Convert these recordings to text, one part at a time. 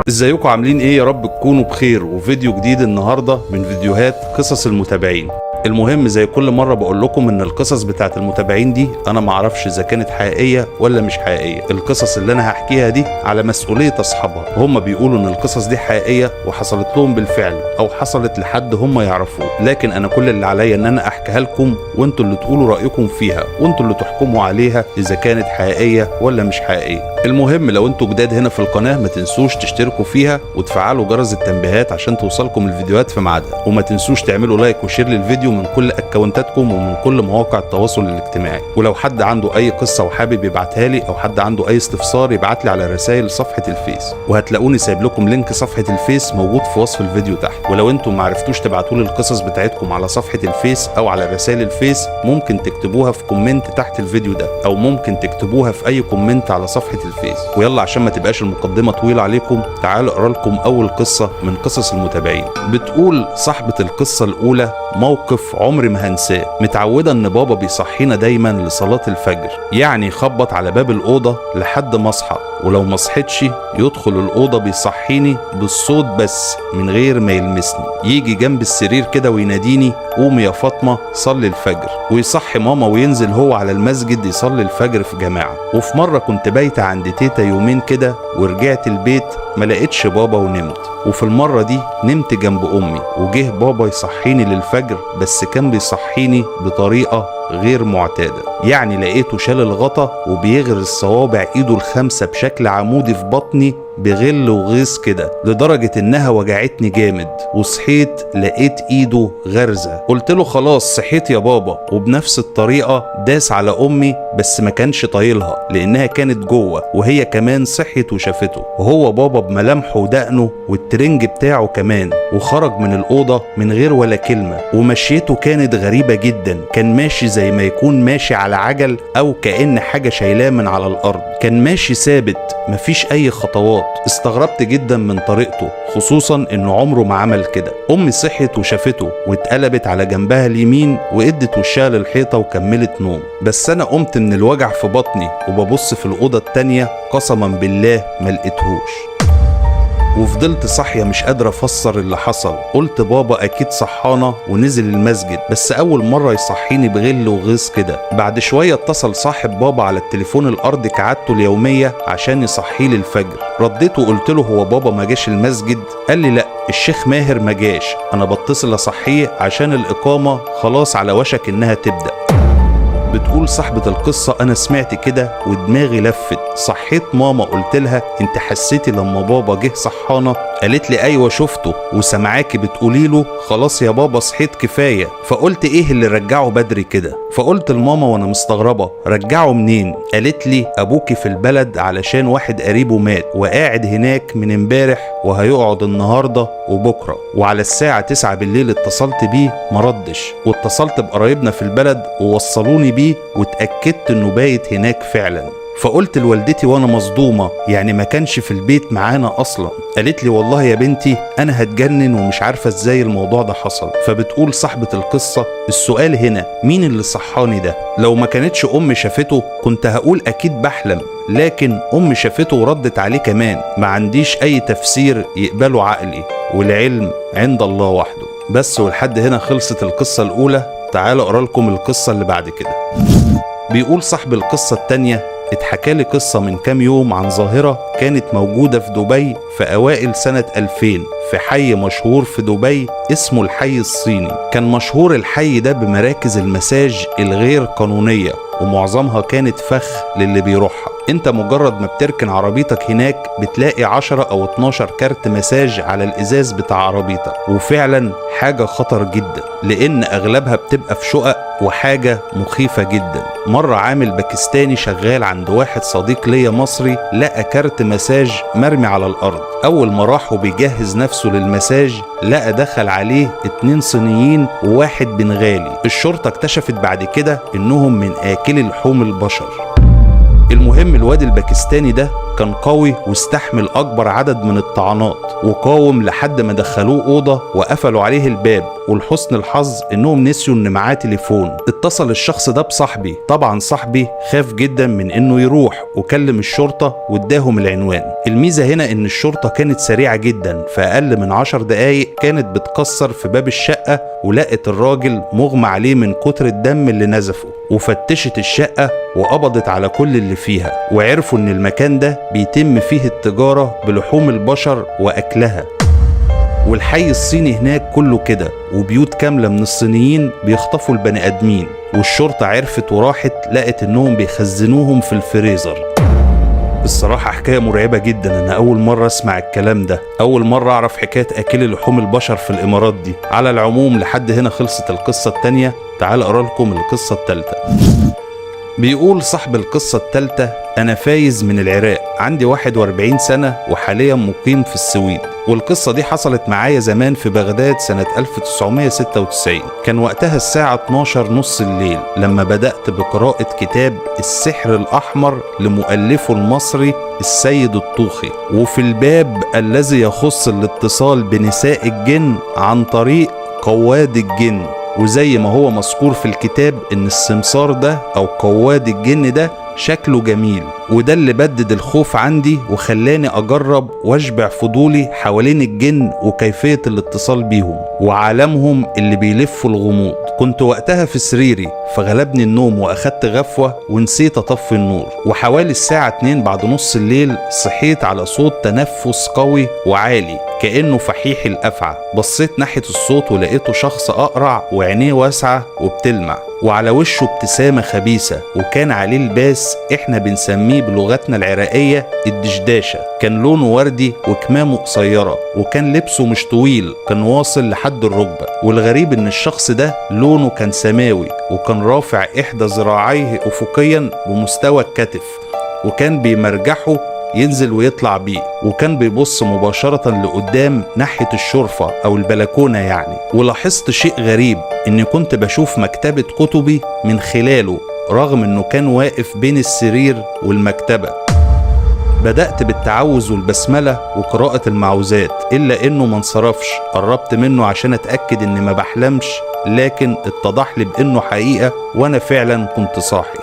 ازيكم عاملين ايه؟ يا رب تكونوا بخير. وفيديو جديد النهارده من فيديوهات قصص المتابعين. المهم زي كل مرة بقول لكم ان القصص بتاعت المتابعين دي انا معرفش اذا كانت حقيقية ولا مش حقيقية. القصص اللي انا هحكيها دي على مسؤولية اصحابها، هم بيقولوا ان القصص دي حقيقية وحصلت لهم بالفعل او حصلت لحد هم يعرفوه، لكن انا كل اللي عليا ان انا احكيها لكم وانتوا اللي تقولوا رأيكم فيها وانتوا اللي تحكموا عليها اذا كانت حقيقية ولا مش حقيقية. المهم لو انتوا جداد هنا في القناة ما تنسوش تشتركوا فيها وتفعلوا جرس التنبيهات عشان توصلكم الفيديوهات في ميعادها، وما تنسوش تعملوا لايك وشير للفيديو من كل اكونتاتكم ومن كل مواقع التواصل الاجتماعي. ولو حد عنده اي قصة وحابب يبعتها لي او حد عنده اي استفسار يبعت لي على رسائل صفحة الفيس، وهتلاقوني سايب لكم لينك صفحة الفيس موجود في وصف الفيديو تحت. ولو انتم ما عرفتوش تبعتوا لي القصص بتاعتكم على صفحة الفيس او على رسائل الفيس، ممكن تكتبوها في كومنت تحت الفيديو ده، او ممكن تكتبوها في اي كومنت على صفحة الفيس. ويلا عشان ما تبقاش المقدمة طويلة عليكم، تعالوا اقرا لكم اول قصة من قصص المتابعين. بتقول صاحبة القصة الاولى: موقف عمري ما هنساه. متعودة ان بابا بيصحينا دايما لصلاة الفجر، يعني يخبط على باب الأوضة لحد ما اصحى، ولو ما صحيتش يدخل الأوضة بيصحيني بالصوت بس من غير ما يلمسني. يجي جنب السرير كده ويناديني: قومي يا فاطمة صلي الفجر. ويصحي ماما وينزل هو على المسجد يصلي الفجر في جماعة. وفي مرة كنت بايتة عند تيتا يومين كده ورجعت البيت ما لقيتش بابا ونمت. وفي المرة دي نمت جنب أمي وجه بابا يصحيني للفجر، بس كان بيصحيني بطريقة غير معتادة. يعني لقيته شال الغطا وبيغرز صوابع ايده الخمسة بشكل عمودي في بطني بغل وغيظ كده، لدرجة انها وجعتني جامد. وصحيت لقيت ايده غرزة. قلت له: خلاص صحيت يا بابا. وبنفس الطريقة داس على امي، بس ما كانش طايلها لانها كانت جوه، وهي كمان صحيت وشافته. وهو بابا بملامحه ودقنه والترنج بتاعه كمان، وخرج من الأوضة من غير ولا كلمة. ومشيته كانت غريبة جدا، كان ماشي زي ما يكون ماشي على عجل او كأن حاجة شايلاه من على الارض. كان ماشي ثابت مفيش اي خطوات. استغربت جدا من طريقته، خصوصا انه عمره ما عمل كده. امي صحت وشافته واتقلبت على جنبها اليمين وادت وشها للحيطة وكملت نوم. بس انا قمت من الوجع في بطني وببص في الأوضة التانية، قسما بالله ما لقيتهوش. وفضلت صاحية مش قادرة افسر اللي حصل. قلت بابا اكيد صحانا ونزل المسجد، بس اول مرة يصحيني بغل وغيظ كده. بعد شوية اتصل صاحب بابا على التليفون الارضي كعادته اليومية عشان يصحيلي الفجر. رديت وقلت له: هو بابا ما جاش المسجد؟ قال لي: لا الشيخ ماهر ما جاش، انا بتصل اصحيه عشان الاقامة خلاص على وشك انها تبدأ. بتقول صاحبة القصة: أنا سمعت كده ودماغي لفت. صحيت ماما قلت لها: أنت حسيتي لما بابا جه صحانا؟ قالت لي: أيوة شفته وسمعاكي بتقولي له خلاص يا بابا صحيت كفاية. فقلت: إيه اللي رجعه بدري كده؟ فقلت لماما وأنا مستغربة: رجعه منين؟ قالت لي: أبوكي في البلد علشان واحد قريبه مات وقاعد هناك من امبارح وهيقعد النهاردة وبكرة. وعلى الساعة 9 بالليل اتصلت بيه مردش، واتصلت بقرايبنا في البلد ووصلوني بيه واتأكدت انه بايت هناك فعلا. فقلت لوالدتي وانا مصدومة: يعني ما كانش في البيت معانا اصلا؟ قالت لي: والله يا بنتي انا هتجنن ومش عارفة ازاي الموضوع ده حصل. فبتقول صاحبة القصة: السؤال هنا مين اللي صحاني ده؟ لو ما كانتش امي شافته كنت هقول اكيد بحلم، لكن امي شافته وردت عليه كمان. ما عنديش اي تفسير يقبله عقلي، والعلم عند الله وحده. بس ولحد هنا خلصت القصة الاولى. تعالوا اقرا لكم القصة اللي بعد كده. بيقول صاحب القصة التانية: اتحكى لي قصة من كام يوم عن ظاهرة كانت موجودة في دبي في أوائل سنة 2000 في حي مشهور في دبي اسمه الحي الصيني. كان مشهور الحي ده بمراكز المساج الغير قانونية، ومعظمها كانت فخ للي بيروحها. انت مجرد ما بتركن عربيتك هناك بتلاقي 10 أو 12 كارت مساج على الإزاز بتاع عربيتك، وفعلا حاجة خطر جدا لأن أغلبها بتبقى في شقق، وحاجة مخيفة جدا. مرة عامل باكستاني شغال عند واحد صديق ليا مصري لقى كارت مساج مرمي على الأرض. أول ما راح وبيجهز نفسه للمساج لقى دخل عليه 2 صينيين وواحد بنغالي. الشرطة اكتشفت بعد كده إنهم من آكلي لحوم البشر. المهم الواد الباكستاني ده كان قوي واستحمل أكبر عدد من الطعنات، وقاوم لحد ما دخلوه أوضة وقفلوا عليه الباب. ولحسن الحظ إنهم نسيوا إن معاه تليفون. اتصل الشخص ده بصاحبي، طبعا صاحبي خاف جدا من إنه يروح وكلم الشرطة واداهم العنوان. الميزة هنا إن الشرطة كانت سريعة جدا، في أقل من 10 دقايق كانت بتكسر في باب الشقة ولقت الراجل مغمى عليه من كتر الدم اللي نزفه، وفتشت الشقة وقبضت على كل اللي فيها، وعرفوا إن المكان ده بيتم فيه التجارة بلحوم البشر وأكلها. والحي الصيني هناك كله كده، وبيوت كاملة من الصينيين بيخطفوا البني آدمين، والشرطة عرفت وراحت لقت إنهم بيخزنوهم في الفريزر. الصراحة حكاية مرعبة جدا. أنا أول مرة أسمع الكلام ده، أول مرة أعرف حكاية أكل لحوم البشر في الإمارات دي. على العموم لحد هنا خلصت القصة التانية، تعال أقرأ لكم القصة التالتة. بيقول صاحب القصة التالتة: أنا فايز من العراق، عندي 41 سنة وحاليا مقيم في السويد. والقصة دي حصلت معايا زمان في بغداد سنة 1996. كان وقتها الساعة 12 نص الليل لما بدأت بقراءة كتاب السحر الأحمر لمؤلفه المصري السيد الطوخي، وفي الباب الذي يخص الاتصال بنساء الجن عن طريق قواد الجن. وزي ما هو مذكور في الكتاب ان السمسار ده او قواد الجن ده شكله جميل، وده اللي بدد الخوف عندي وخلاني اجرب واشبع فضولي حوالين الجن وكيفية الاتصال بيهم وعالمهم اللي بيلفوا الغموض. كنت وقتها في سريري فغلبني النوم واخدت غفوة ونسيت اطفي النور، وحوالي الساعة 2 بعد نص الليل صحيت على صوت تنفس قوي وعالي كأنه فحيح الأفعى. بصيت ناحية الصوت ولقيته شخص أقرع وعينيه واسعة وبتلمع، وعلى وشه ابتسامة خبيثة، وكان عليه لباس احنا بنسميه بلغتنا العراقية الدشداشة. كان لونه وردي وكمامه قصيرة، وكان لبسه مش طويل، كان واصل لحد الركبة. والغريب ان الشخص ده لونه كان سماوي، وكان رافع احدى ذراعيه افقيا بمستوى الكتف، وكان بيمرجحه ينزل ويطلع بيه، وكان بيبص مباشرة لقدام ناحية الشرفة أو البلكونة يعني. ولاحظت شيء غريب، إني كنت بشوف مكتبة كتبي من خلاله رغم إنه كان واقف بين السرير والمكتبة. بدأت بالتعوذ والبسملة وقراءة المعوذات، إلا إنه ما انصرفش. قربت منه عشان أتأكد إني ما بحلمش، لكن اتضح لي بإنه حقيقة وأنا فعلا كنت صاحي.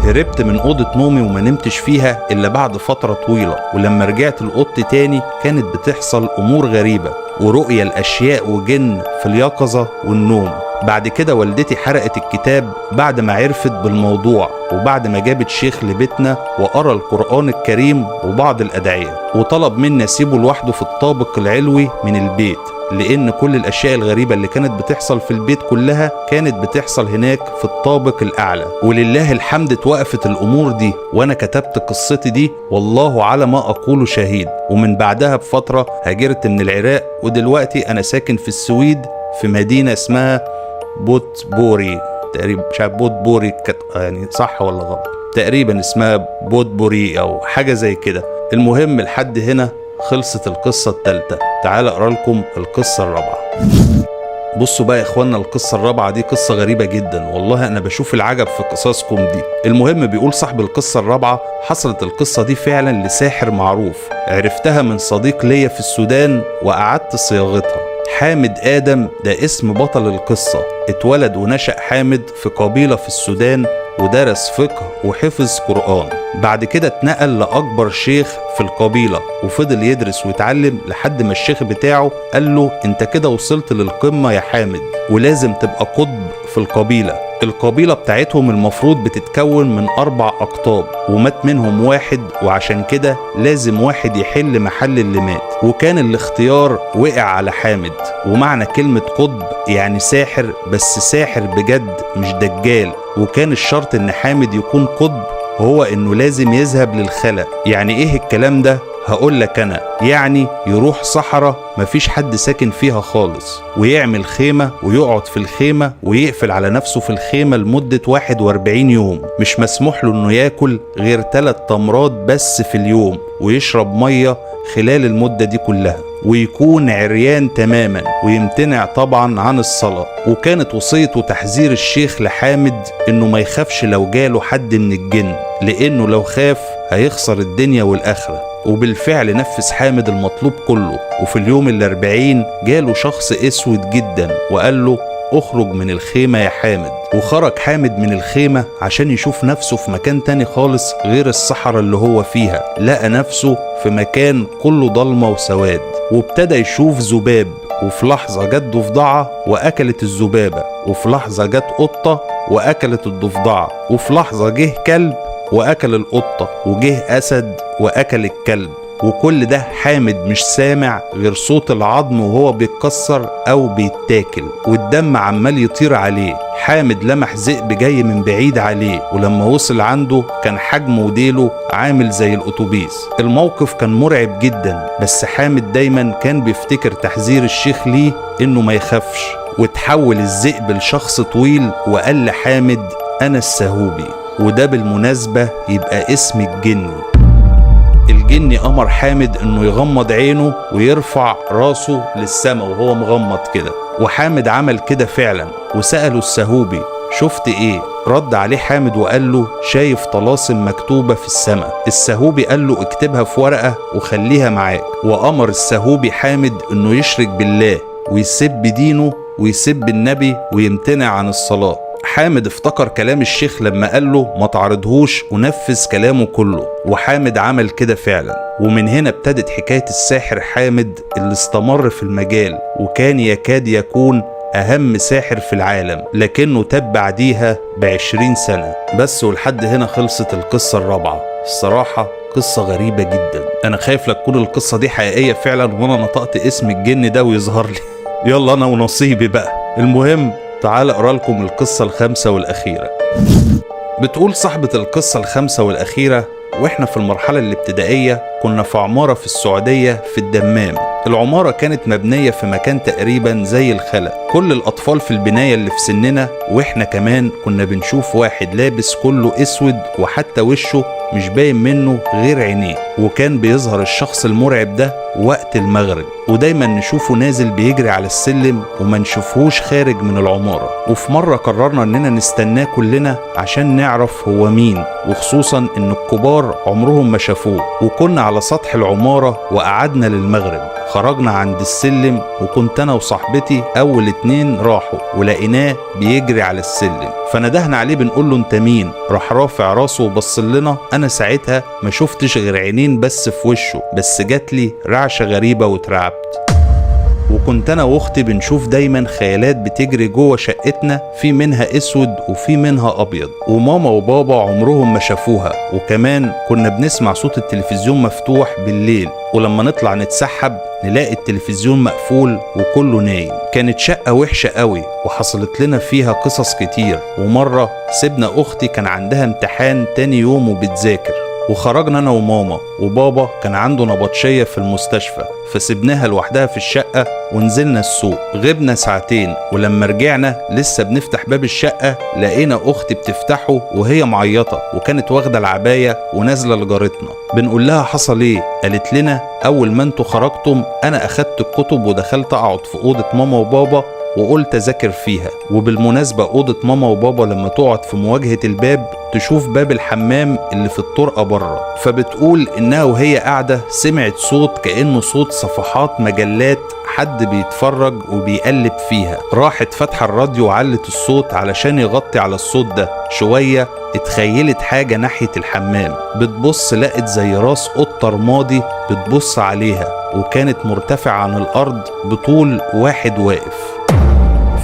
هربت من أوضة نومي وما نمتش فيها إلا بعد فترة طويلة، ولما رجعت الأوضة تاني كانت بتحصل أمور غريبة ورؤية الأشياء وجن في اليقظة والنوم. بعد كده والدتي حرقت الكتاب بعد ما عرفت بالموضوع، وبعد ما جابت شيخ لبيتنا وقرأ القرآن الكريم وبعض الأدعية، وطلب مني أسيبه لوحده في الطابق العلوي من البيت، لأن كل الأشياء الغريبة اللي كانت بتحصل في البيت كلها كانت بتحصل هناك في الطابق الأعلى. ولله الحمد اتوقفت الأمور دي، وأنا كتبت قصتي دي والله على ما أقول شهيد. ومن بعدها بفترة هاجرت من العراق، ودلوقتي أنا ساكن في السويد في مدينة اسمها بوتبوري تقريبا، مش عارف بوتبوري يعني صح ولا غلط، تقريبا اسمها بوتبوري أو حاجة زي كده. المهم لحد هنا خلصت القصة الثالثة. تعال أقرأ لكم القصة الرابعة. بصوا بقى يا إخوانا، القصة الرابعة دي قصة غريبة جدا، والله أنا بشوف العجب في قصصكم دي. المهم بيقول صاحب القصة الرابعة: حصلت القصة دي فعلا لساحر معروف، عرفتها من صديق ليا في السودان وأعدت صياغتها. حامد آدم ده اسم بطل القصة. اتولد ونشأ حامد في قبيلة في السودان، ودرس فقه وحفظ قرآن. بعد كده اتنقل لأكبر شيخ في القبيلة وفضل يدرس ويتعلم لحد ما الشيخ بتاعه قال له: انت كده وصلت للقمة يا حامد، ولازم تبقى قطب في القبيلة. القبيلة بتاعتهم المفروض بتتكون من 4 أقطاب، ومات منهم واحد، وعشان كده لازم واحد يحل محل اللي مات. وكان الاختيار وقع على حامد. ومعنى كلمة قطب يعني ساحر، بس ساحر بجد مش دجال. وكان الشرط ان حامد يكون قطب، هو انه لازم يذهب للخلا. يعني ايه الكلام ده؟ هقول لك انا، يعني يروح صحراء مفيش حد ساكن فيها خالص، ويعمل خيمة ويقعد في الخيمة ويقفل على نفسه في الخيمة لمدة 41 يوم. مش مسموح له انه ياكل غير 3 تمرات بس في اليوم، ويشرب مية خلال المدة دي كلها، ويكون عريان تماما، ويمتنع طبعا عن الصلاة. وكانت وصية وتحذير الشيخ لحامد انه ما يخافش لو جاله حد من الجن، لانه لو خاف هيخسر الدنيا والآخرة. وبالفعل نفذ حامد المطلوب كله. وفي اليوم ال40 جاله شخص اسود جدا وقال له اخرج من الخيمة يا حامد. وخرج حامد من الخيمة عشان يشوف نفسه في مكان تاني خالص غير الصحراء اللي هو فيها. لقى نفسه في مكان كله ضلمة وسواد، وابتدى يشوف ذباب. وفي لحظة جت ضفدعة وأكلت الذبابة، وفي لحظة جت قطة وأكلت الضفدعة، وفي لحظة جه كلب وأكل القطة، وجه أسد وأكل الكلب. وكل ده حامد مش سامع غير صوت العظم وهو بيتكسر أو بيتاكل، والدم عمال يطير عليه. حامد لمح ذئب جاي من بعيد عليه، ولما وصل عنده كان حجمه وديله عامل زي الأتوبيس. الموقف كان مرعب جدا، بس حامد دايما كان بيفتكر تحذير الشيخ ليه إنه ما يخافش. وتحول الذئب لشخص طويل وقال لحامد أنا السهوبي، وده بالمناسبة يبقى اسم الجني. الجني أمر حامد إنه يغمض عينه ويرفع راسه للسماء وهو مغمض كده، وحامد عمل كده فعلا. وسأله السهوبي شفت إيه؟ رد عليه حامد وقال له شايف طلاسم مكتوبة في السماء. السهوبي قال له اكتبها في ورقة وخليها معاك. وأمر السهوبي حامد إنه يشرك بالله ويسب دينه ويسب النبي ويمتنع عن الصلاة. حامد افتكر كلام الشيخ لما قال له ما تعرضهوش، ونفذ كلامه كله. وحامد عمل كده فعلا. ومن هنا ابتدت حكاية الساحر حامد اللي استمر في المجال، وكان يكاد يكون أهم ساحر في العالم، لكنه تاب بعديها ب20 سنة بس. ولحد هنا خلصت القصة الرابعة. الصراحة قصة غريبة جدا. أنا خايف لك تكون القصة دي حقيقية فعلا وأنا نطقت اسم الجن ده ويظهر لي. يلا أنا ونصيبي بقى. المهم تعال أقرأ لكم القصة الخامسة والأخيرة. بتقول صاحبة القصة الخامسة والأخيرة: وإحنا في المرحلة الابتدائية كنا في عمارة في السعودية في الدمام. العمارة كانت مبنية في مكان تقريبا زي الخلا. كل الأطفال في البناية اللي في سننا، وإحنا كمان كنا بنشوف واحد لابس كله أسود، وحتى وشه مش باين منه غير عينيه. وكان بيظهر الشخص المرعب ده وقت المغرب، ودايما نشوفه نازل بيجري على السلم وما نشوفهوش خارج من العمارة. وفي مرة قررنا اننا نستناه كلنا عشان نعرف هو مين، وخصوصا ان الكبار عمرهم ما شافوه. وكنا على سطح العمارة وقعدنا للمغرب. خرجنا عند السلم، وكنت انا وصاحبتي اول 2 راحوا، ولقيناه بيجري على السلم. فندهنا عليه بنقول له انت مين؟ راح رافع راسه وبص لنا. انا ساعتها ما شفتش غير عينين بس في وشه، بس جات لي رعشة غريبة واترعبت. وكنت انا واختي بنشوف دايما خيالات بتجري جوه شقتنا، في منها اسود وفي منها ابيض، وماما وبابا عمرهم ما شافوها. وكمان كنا بنسمع صوت التلفزيون مفتوح بالليل، ولما نطلع نتسحب نلاقي التلفزيون مقفول وكله نايم. كانت شقة وحشة قوي، وحصلت لنا فيها قصص كتير. ومرة سيبنا اختي كان عندها امتحان تاني يوم وبتذاكر، وخرجنا انا وماما، وبابا كان عنده نبطشية في المستشفى، فسيبناها لوحدها في الشقة ونزلنا السوق. غبنا 2 ساعتين، ولما رجعنا لسه بنفتح باب الشقة لقينا اختي بتفتحه وهي معيطة، وكانت واخدة العباية ونازلة لجارتنا. بنقول لها حصل ايه؟ قالت لنا اول ما انتوا خرجتم انا اخدت الكتب ودخلت اقعد في اوضة ماما وبابا وقلت اذاكر فيها. وبالمناسبة اوضة ماما وبابا لما تقعد في مواجهة الباب تشوف باب الحمام اللي في الطرقة بره. فبتقول انها وهي قاعدة سمعت صوت كأنه صوت صفحات مجلات، حد بيتفرج وبيقلب فيها. راحت فاتحة الراديو وعلت الصوت علشان يغطي على الصوت ده شوية. اتخيلت حاجة ناحية الحمام، بتبص لقت زي راس قطة رمادي بتبص عليها، وكانت مرتفعة عن الأرض بطول واحد واقف.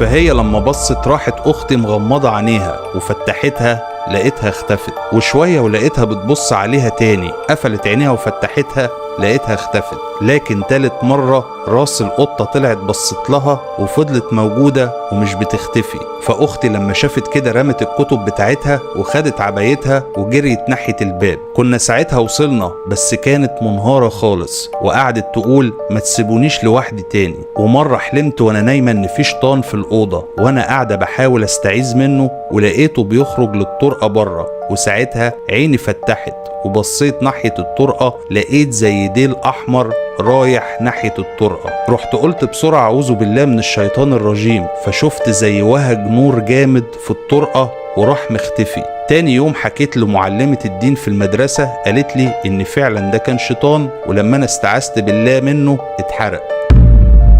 فهي لما بصت راحت اختي مغمضة عينيها وفتحتها لقيتها اختفت، وشوية ولقيتها بتبص عليها تاني، قفلت عينيها وفتحتها لقيتها اختفت. لكن تالت مرة راس القطة طلعت بصت لها وفضلت موجودة ومش بتختفي. فأختي لما شافت كده رمت الكتب بتاعتها وخدت عبايتها وجريت ناحية الباب. كنا ساعتها وصلنا بس كانت منهارة خالص، وقعدت تقول ما تسيبونيش لوحدي تاني. ومرة حلمت وانا نايمة ان في شيطان في الأوضة وانا قاعدة بحاول استعيذ منه، ولقيته بيخرج للطرقة بره، وساعتها عيني فتحت وبصيت ناحية الطرقة لقيت زي ديل أحمر رايح ناحية الطرقة. رحت قلت بسرعة أعوذ بالله من الشيطان الرجيم، فشفت زي وهج نور جامد في الطرقة وراح مختفي. تاني يوم حكيت لمعلمة الدين في المدرسة، قالت لي إن فعلا ده كان شيطان، ولما أنا استعذت بالله منه اتحرق.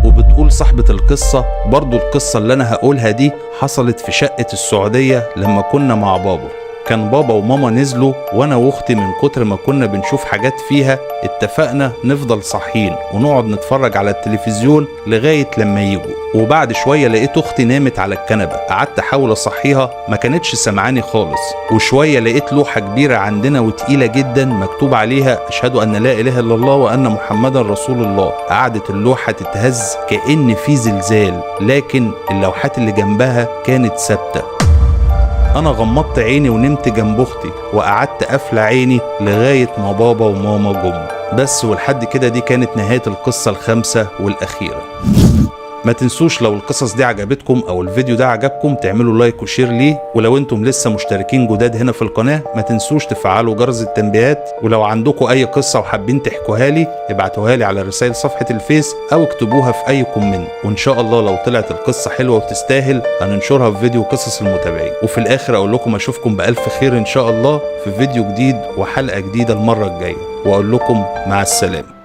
وبتقول صاحبة القصة برضو القصة اللي أنا هقولها دي حصلت في شقة السعودية لما كنا مع بابا. كان بابا وماما نزلوا وانا واختي من كتر ما كنا بنشوف حاجات فيها اتفقنا نفضل صاحيين ونقعد نتفرج على التلفزيون لغاية لما يجوا. وبعد شوية لقيت اختي نامت على الكنبة، قعدت احاول اصحيها ما كانتش سمعاني خالص. وشوية لقيت لوحة كبيرة عندنا وتقيلة جدا مكتوب عليها اشهد ان لا اله الا الله وان محمدا رسول الله. قعدت اللوحة تتهز كأن في زلزال، لكن اللوحات اللي جنبها كانت ثابتة. أنا غمضت عيني ونمت جنب أختي وقعدت قافلة عيني لغاية ما بابا وماما جم بس. ولحد كده دي كانت نهاية القصة الخامسة والأخيرة. ما تنسوش لو القصص دي عجبتكم او الفيديو ده عجبكم تعملوا لايك وشير ليه، ولو انتم لسه مشتركين جداد هنا في القناة ما تنسوش تفعلوا جرس التنبيهات. ولو عندكم اي قصة وحابين تحكوها لي ابعتوها لي على رسائل صفحة الفيس او اكتبوها في اي كومنت، وان شاء الله لو طلعت القصة حلوة وتستاهل هننشرها في فيديو قصص المتابعين. وفي الاخر اقول لكم اشوفكم بألف خير ان شاء الله في فيديو جديد وحلقة جديدة المرة الجاية، واقول لكم مع السلامة.